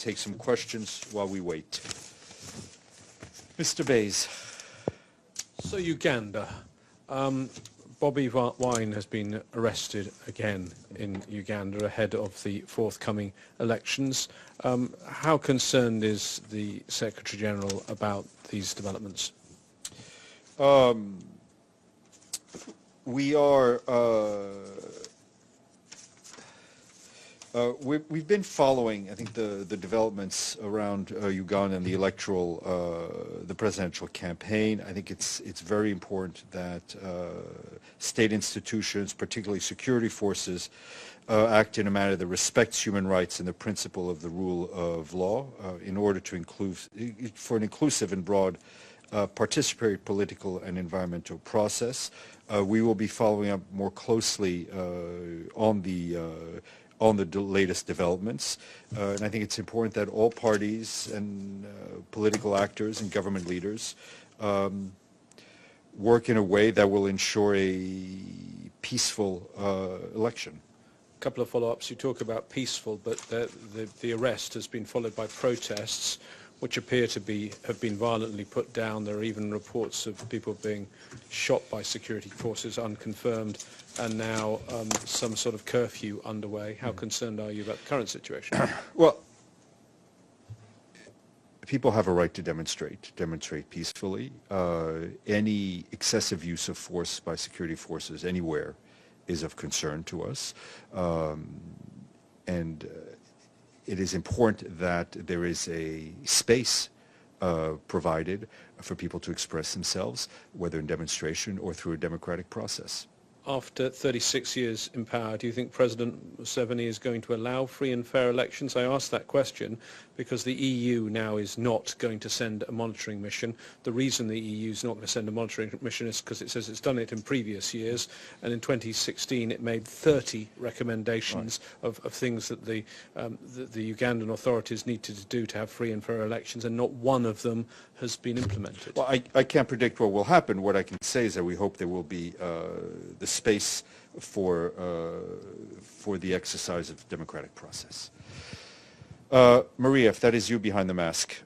take some questions while we wait. Mr. Bays. So Uganda. Bobi Wine has been arrested again in Uganda ahead of the forthcoming elections. How concerned is the Secretary-General about these developments? We are... we've been following, I think, the developments around Uganda and the the presidential campaign. I think it's very important that state institutions, particularly security forces, act in a manner that respects human rights and the principle of the rule of law in order to include, for an inclusive and broad participatory political and environmental process. We will be following up more closely on the latest developments. And I think it's important that all parties and political actors and government leaders work in a way that will ensure a peaceful election. A couple of follow-ups. You talk about peaceful, but the arrest has been followed by protests which appear to have been violently put down. There are even reports of people being shot by security forces, unconfirmed, and now some sort of curfew underway. How concerned are you about the current situation? Well, people have a right to demonstrate peacefully. Any excessive use of force by security forces anywhere is of concern to us. It is important that there is a space provided for people to express themselves, whether in demonstration or through a democratic process. After 36 years in power, do you think President Museveni is going to allow free and fair elections? I ask that question because the EU now is not going to send a monitoring mission. The reason the EU is not going to send a monitoring mission is because it says it's done it in previous years, and in 2016 it made 30 recommendations of things that the Ugandan authorities needed to do to have free and fair elections, and not one of them has been implemented. Well, I can't predict what will happen. What I can say is that we hope there will be the space for the exercise of the democratic process. Maria, if that is you behind the mask.